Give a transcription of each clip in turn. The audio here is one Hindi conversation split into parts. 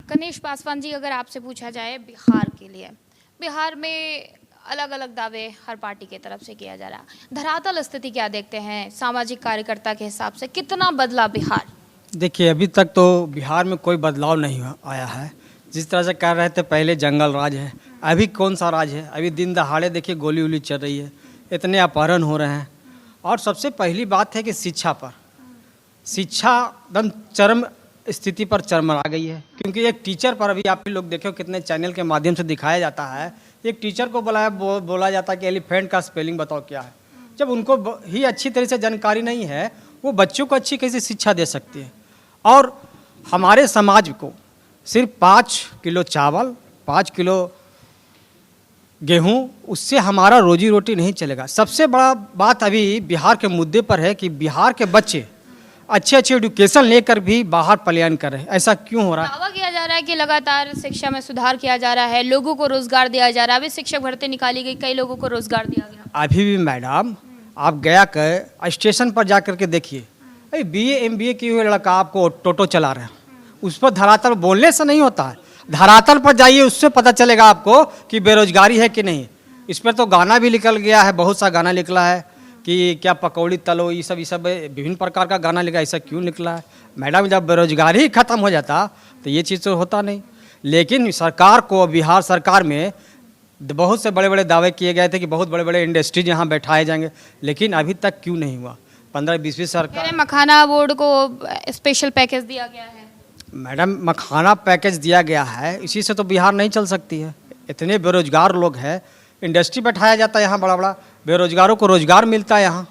गणेश पासवान जी, अगर आपसे पूछा जाए बिहार के लिए, बिहार में अलग अलग दावे हर पार्टी की तरफ से किया जा रहा है, धरातल स्थिति क्या देखते हैं सामाजिक कार्यकर्ता के हिसाब से, कितना बदला बिहार? देखिए, अभी तक तो बिहार में कोई बदलाव नहीं आया है। जिस तरह से कर रहे थे पहले, जंगल राज है, अभी कौन सा राज है? अभी दिन दहाड़े देखिए गोली वोली चल रही है, इतने अपहरण हो रहे हैं। और सबसे पहली बात है कि शिक्षा पर, शिक्षा एकदम चरम स्थिति पर चरमरा गई है। क्योंकि एक टीचर पर, अभी आप लोग देखो कितने चैनल के माध्यम से दिखाया जाता है, एक टीचर को बोला जाता है कि एलिफेंट का स्पेलिंग बताओ क्या है। जब उनको ही अच्छी तरह से जानकारी नहीं है, वो बच्चों को अच्छी कैसे शिक्षा दे सकती है? और हमारे समाज को सिर्फ 5 किलो चावल, 5 किलो गेहूं, उससे हमारा रोजी रोटी नहीं चलेगा। सबसे बड़ा बात अभी बिहार के मुद्दे पर है कि बिहार के बच्चे अच्छे अच्छे एजुकेशन लेकर भी बाहर पलायन कर रहे हैं। ऐसा क्यों हो रहा है? दावा किया जा रहा है कि लगातार शिक्षा में सुधार किया जा रहा है, लोगों को रोजगार दिया जा रहा है, अभी शिक्षक भर्ती निकाली गई, कई लोगों को रोजगार दिया गया। अभी भी मैडम, आप गया कर स्टेशन पर जा कर के देखिए, अरे BA MBA किए हुए लड़का आपको टोटो चला रहे हैं, उस पर धरातल बोलने से नहीं होता है। धरातल पर जाइए, उससे पता चलेगा आपको कि बेरोजगारी है कि नहीं। इस पर तो गाना भी निकल गया है, बहुत सा गाना निकला है कि क्या पकौड़ी तलो, ये सब विभिन्न प्रकार का गाना लिखा। ऐसा क्यों निकला है मैडम? जब बेरोजगारी ही खत्म हो जाता तो ये चीज़ तो होता नहीं। लेकिन सरकार को, बिहार सरकार में बहुत से बड़े बड़े दावे किए गए थे कि बहुत बड़े बड़े इंडस्ट्रीज यहाँ बैठाए जाएंगे, लेकिन अभी तक क्यों नहीं हुआ? 15-20 सरकार, मखाना बोर्ड को स्पेशल पैकेज दिया गया है। मैडम, मखाना पैकेज दिया गया है, इसी से तो बिहार नहीं चल सकती है। इतने बेरोजगार लोग हैं, इंडस्ट्री बैठाया जाता है यहाँ बड़ा बड़ा, बेरोजगारों को रोजगार मिलता है यहाँ।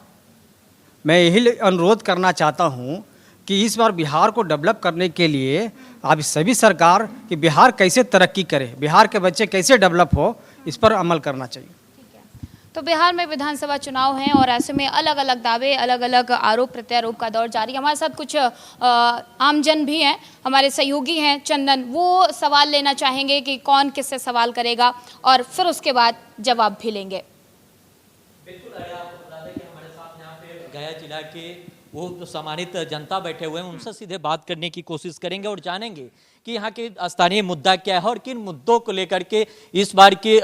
मैं यही अनुरोध करना चाहता हूँ कि इस बार बिहार को डेवलप करने के लिए आप सभी सरकार कि बिहार कैसे तरक्की करे, बिहार के बच्चे कैसे डेवलप हो, इस पर अमल करना चाहिए। तो बिहार में विधानसभा चुनाव हैं और ऐसे में अलग अलग दावे, अलग अलग आरोप प्रत्यारोप का दौर जारी है। हमारे साथ कुछ आमजन भी हैं, हमारे सहयोगी हैं चंदन, वो सवाल लेना चाहेंगे कि कौन किससे सवाल करेगा और फिर उसके बाद जवाब भी लेंगे। बिल्कुल, आपको बता दें कि हमारे साथ यहाँ पे गया जिला के वो सम्मानित जनता बैठे हुए हैं, उनसे सीधे बात करने की कोशिश करेंगे और जानेंगे कि यहाँ के स्थानीय मुद्दा क्या है और किन मुद्दों को लेकर के इस बार के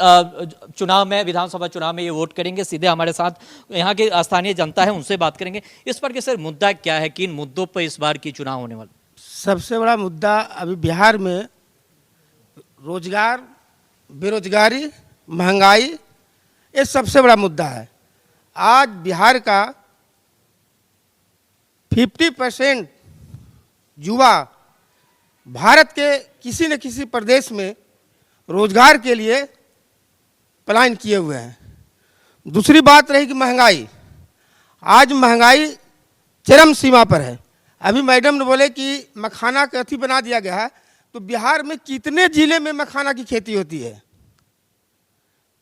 चुनाव में, विधानसभा चुनाव में ये वोट करेंगे। सीधे हमारे साथ यहाँ के स्थानीय जनता है, उनसे बात करेंगे। इस पर के सर मुद्दा क्या है, किन मुद्दों पर इस बार की चुनाव होने वाला? सबसे बड़ा मुद्दा अभी बिहार में रोजगार, बेरोजगारी, महंगाई, ये सबसे बड़ा मुद्दा है। आज बिहार का 50% युवा भारत के किसी न किसी प्रदेश में रोजगार के लिए पलायन किए हुए हैं। दूसरी बात रही कि महंगाई, आज महंगाई चरम सीमा पर है। अभी मैडम ने बोले कि मखाना का अथी बना दिया गया है, तो बिहार में कितने जिले में मखाना की खेती होती है?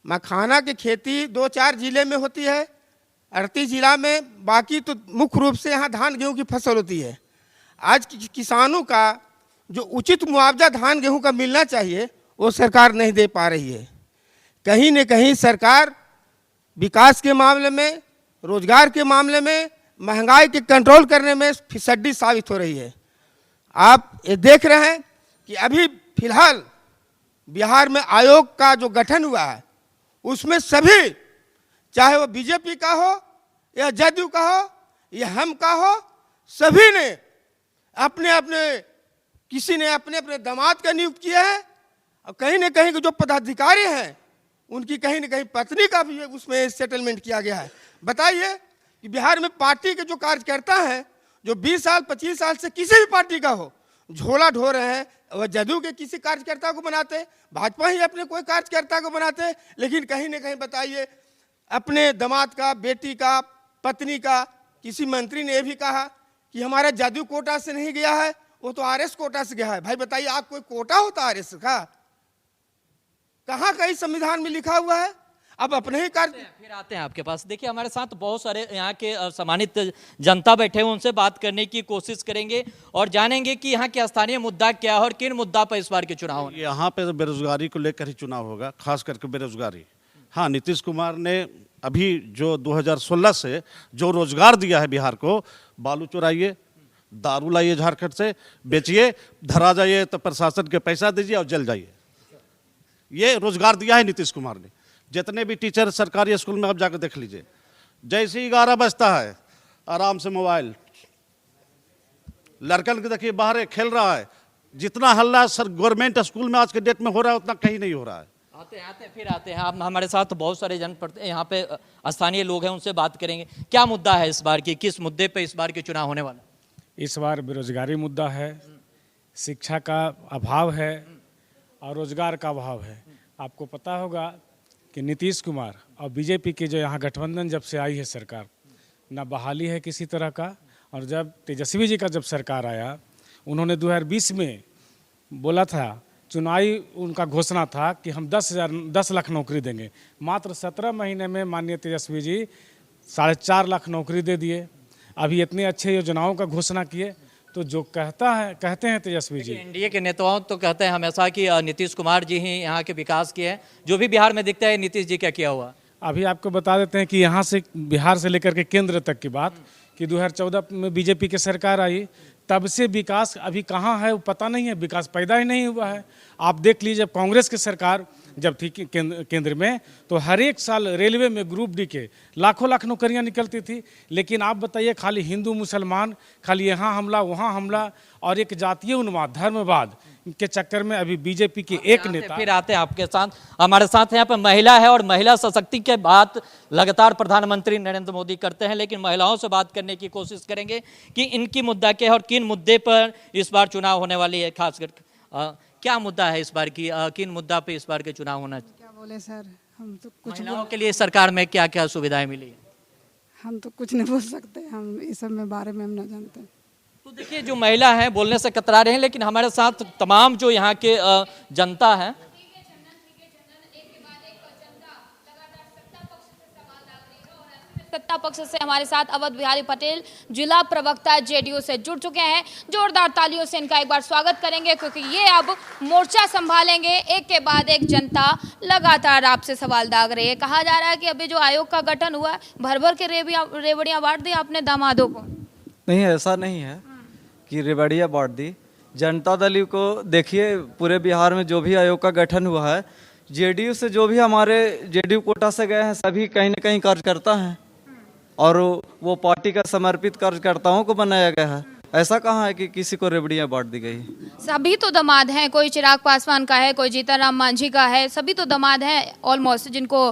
मखाना की खेती 2-4 जिले में होती है, 38 जिला में, बाकी तो मुख्य रूप से यहाँ धान गेहूं की फसल होती है। आज किसानों का जो उचित मुआवजा धान गेहूं का मिलना चाहिए, वो सरकार नहीं दे पा रही है। कहीं न कहीं सरकार विकास के मामले में, रोजगार के मामले में, महंगाई के कंट्रोल करने में फिसड्डी साबित हो रही है। आप ये देख रहे हैं कि अभी फिलहाल बिहार में आयोग का जो गठन हुआ है, उसमें सभी, चाहे वो बीजेपी का हो या जदयू का हो या हम का हो, सभी ने अपने अपने, किसी ने अपने अपने दामाद का नियुक्त किया है, और कहीं न कहीं जो पदाधिकारी हैं उनकी कहीं न कहीं पत्नी का भी उसमें सेटलमेंट किया गया है। बताइए कि बिहार में पार्टी के जो कार्यकर्ता हैं, जो 20 साल 25 साल से किसी भी पार्टी का हो, झोला ढो रहे हैं, वह जदयू के किसी कार्यकर्ता को बनाते, भाजपा ही अपने कोई कार्यकर्ता को बनाते, लेकिन कहीं न कहीं बताइए अपने दामाद का, बेटी का, पत्नी का, किसी मंत्री ने यह भी कहा कि हमारा जदयू कोटा से नहीं गया है, वो तो RS कोटा से गया है। भाई बताइए, आप कोई कोटा होता RS का? कहाँ कहीं संविधान में लिखा हुआ है? अब अपने ही कार्य। फिर आते हैं आपके पास। देखिए, हमारे साथ बहुत सारे यहाँ के सम्मानित जनता बैठे हैं, उनसे बात करने की कोशिश करेंगे और जानेंगे कि यहाँ के स्थानीय मुद्दा क्या है और किन मुद्दा पर इस बार के चुनाव होंगे। यहाँ पे बेरोजगारी को लेकर ही चुनाव होगा, खास करके बेरोजगारी। हाँ, नीतीश कुमार ने अभी जो 2016 से जो रोजगार दिया है बिहार को, बालू चोराइए, दारू लाइए झारखंड से, बेचिए, धरा जाइए तो प्रशासन के पैसा दीजिए और जल जाइए। ये रोजगार दिया है नीतीश कुमार ने। जितने भी टीचर सरकारी स्कूल में आप जाकर देख लीजिए, जैसे ही 11 बजता है आराम से मोबाइल, लड़कन के देखिए बाहर खेल रहा है। जितना हल्ला सर गवर्नमेंट स्कूल में आज के डेट में हो रहा है उतना कहीं नहीं हो रहा है। आते हैं आप हमारे साथ बहुत सारे यहाँ पे स्थानीय लोग हैं, उनसे बात करेंगे। क्या मुद्दा है इस बार की, किस मुद्दे पे इस बार के चुनाव होने वाला? इस बार बेरोजगारी मुद्दा है, शिक्षा का अभाव है और रोजगार का अभाव है। आपको पता होगा कि नीतीश कुमार और बीजेपी की जो यहाँ गठबंधन जब से आई है सरकार, ना बहाली है किसी तरह का। और जब तेजस्वी जी का जब सरकार आया, उन्होंने 2020 में बोला था, चुनावी उनका घोषणा था कि हम 10 लाख नौकरी देंगे। मात्र 17 महीने में माननीय तेजस्वी जी 4.5 लाख नौकरी दे दिए। अभी इतने अच्छे योजनाओं का घोषणा किए, तो जो कहते हैं तेजस्वी जी, एनडीए के नेताओं तो कहते हैं हमेशा कि नीतीश कुमार जी ही यहाँ के विकास किए हैं। जो भी बिहार में दिखता है नीतीश जी क्या किया हुआ। अभी आपको बता देते हैं कि यहाँ से बिहार से लेकर के केंद्र तक की बात कि 2014 में बीजेपी की सरकार आई, तब से विकास अभी कहाँ है वो पता नहीं है। विकास पैदा ही नहीं हुआ है। आप देख लीजिए, कांग्रेस की सरकार जब थी केंद्र में, तो हर एक साल रेलवे में ग्रुप डी के लाखों लाख नौकरियां निकलती थी। लेकिन आप बताइए, खाली हिंदू मुसलमान, खाली यहाँ हमला वहाँ हमला और एक जातीय उन्माद, धर्मवाद के चक्कर में अभी बीजेपी के एक नेता। फिर आते हैं आपके साथ, हमारे साथ यहाँ पर महिला है और महिला सशक्ति के बात लगातार प्रधानमंत्री नरेंद्र मोदी करते हैं, लेकिन महिलाओं से बात करने की कोशिश करेंगे कि इनकी मुद्दा क्या है और किन मुद्दे पर इस बार चुनाव होने वाली है। खासकर क्या मुद्दा है इस बार की, किन मुद्दा पे इस बार के चुनाव होना चाहिए? क्या बोले सर, हम तो कुछ महिलाओं के लिए सरकार में क्या क्या सुविधाएं मिली है? हम तो कुछ नहीं बोल सकते, हम इस सब में बारे में हम ना जानते। तो देखिए, जो महिला हैं बोलने से कतरा रहे हैं, लेकिन हमारे साथ तमाम जो यहाँ के जनता है, सत्ता पक्ष से हमारे साथ अवध बिहारी पटेल जिला प्रवक्ता जेडीयू से जुड़ चुके हैं। जोरदार तालियों से इनका एक बार स्वागत करेंगे, क्योंकि ये अब मोर्चा संभालेंगे। एक के बाद एक जनता लगातार आपसे सवाल दाग रही है। कहा जा रहा है कि अभी जो आयोग का गठन हुआ, भर भर के रेवड़ियां बांट दी आपने दामादों को। नहीं, ऐसा नहीं है कि रेवड़ियाँ बांट दी। जनता दल को देखिए, पूरे बिहार में जो भी आयोग का गठन हुआ है, जेडीयू से जो भी हमारे जेडीयू कोटा से गए हैं, सभी कहीं ना कहीं कार्यकर्ता हैं और वो पार्टी का समर्पित कार्यकर्ताओं को बनाया गया है। ऐसा कहाँ है कि किसी को रेवड़ियाँ बांट दी गई। सभी तो दामाद हैं, कोई चिराग पासवान का है, कोई जीतनराम मांझी का है, सभी तो दामाद हैं ऑलमोस्ट, जिनको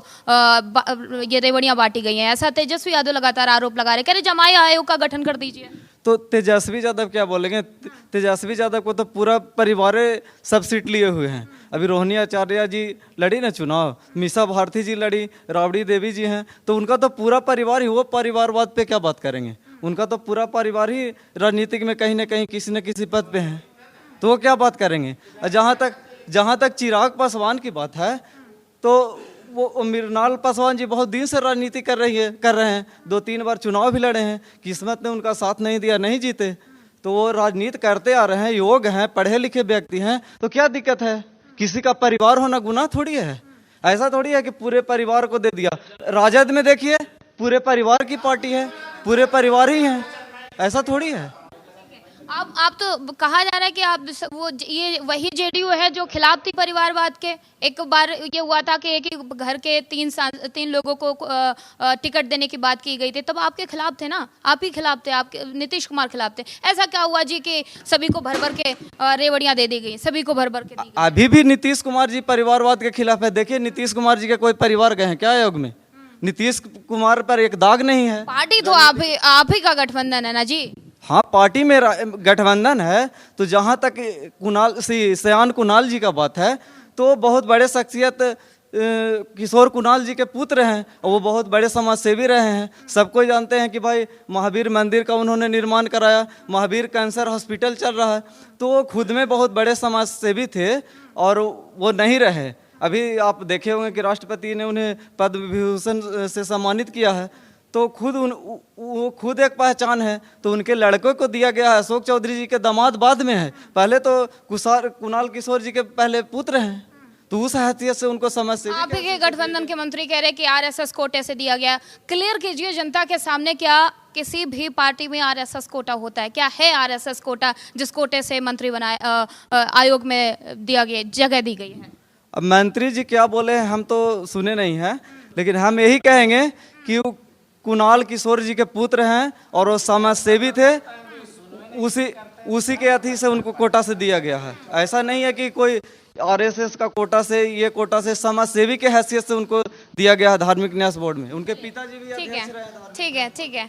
ये रेवड़ियाँ बांटी गई हैं। ऐसा तेजस्वी यादव लगातार आरोप लगा रहे, कह रहे जमाई आयोग का गठन कर दीजिए। तो तेजस्वी यादव क्या बोलेंगे? तेजस्वी यादव को तो पूरा परिवार सब सीट लिए हुए हैं। अभी रोहिणी आचार्य जी लड़ी ना चुनाव, मीसा भारती जी लड़ी, राबड़ी देवी जी हैं, तो उनका तो पूरा परिवार ही, वो परिवारवाद पे क्या बात करेंगे? उनका तो पूरा परिवार ही राजनीतिक में कहीं ना कहीं किसी न किसी पद पे है, तो वो क्या बात करेंगे? जहाँ तक चिराग पासवान की बात है, तो वो मृणाल पासवान जी बहुत दिन से राजनीति कर रहे हैं। 2-3 बार चुनाव भी लड़े हैं, किस्मत ने उनका साथ नहीं दिया, नहीं जीते। तो वो राजनीति करते आ रहे हैं, योग्य हैं, पढ़े लिखे व्यक्ति हैं, तो क्या दिक्कत है? किसी का परिवार होना गुनाह थोड़ी है। ऐसा थोड़ी है कि पूरे परिवार को दे दिया। राजद में देखिए, पूरे परिवार की पार्टी है, पूरे परिवार ही हैं, ऐसा थोड़ी है। आप तो कहा जा रहा है कि आप ये वही जेडीयू है जो खिलाफ थी परिवारवाद के। एक बार ये हुआ था कि एक ही घर के 3 लोगों को टिकट देने की बात की गई थी, तब आपके खिलाफ थे ना, आप ही खिलाफ थे, आपके नीतीश कुमार खिलाफ थे। ऐसा क्या हुआ जी कि सभी को भर भर के रेवड़ियां दे दी गई, सभी को भर भर के दी गई? अभी भी नीतीश कुमार जी परिवारवाद के खिलाफ है। देखिए, नीतीश कुमार जी के कोई परिवार गए हैं क्या आयोग में? नीतीश कुमार पर एक दाग नहीं है। पार्टी तो आप ही का गठबंधन है ना जी। हाँ, पार्टी में गठबंधन है। तो जहाँ तक सयान कुणाल जी का बात है, तो बहुत बड़े शख्सियत किशोर कुणाल जी के पुत्र हैं और वो बहुत बड़े समाज सेवी रहे हैं। सबको जानते हैं कि भाई महावीर मंदिर का उन्होंने निर्माण कराया, महावीर कैंसर हॉस्पिटल चल रहा है, तो वो खुद में बहुत बड़े समाज सेवी थे और वो नहीं रहे। अभी आप देखे होंगे कि राष्ट्रपति ने उन्हें पद्म विभूषण से सम्मानित किया है, तो वो खुद एक पहचान है। तो उनके लड़कों को दिया गया है। अशोक चौधरी जी के दामाद बाद में है, पहले तो कुणाल किशोर जी के पहले पुत्र हैं। तो उस हैसियत से उनको समाज सेवी आप के गठबंधन के मंत्री कह रहे हैं कि आरएसएस कोटे से दिया गया। क्लियर कीजिए जनता के सामने, क्या किसी भी पार्टी में आरएसएस कोटा होता है? क्या है आरएसएस कोटा जिस कोटे से मंत्री बनाए आयोग में दिया गया, जगह दी गई है? अब मंत्री जी क्या बोले हैं हम तो सुने नहीं हैं, लेकिन हम यही कहेंगे कि वो कुणाल किशोर जी के पुत्र हैं और वो समाज सेवी थे, उसी के अथी से उनको कोटा से दिया गया है। ऐसा नहीं है कि कोई आरएसएस का कोटा से, ये कोटा से, समाज सेवी के हैसियत से उनको दिया गया है धार्मिक न्यास बोर्ड में। उनके पिताजी भी ठीक अध्यक्ष रहे हैं। है, ठीक है, ठीक है।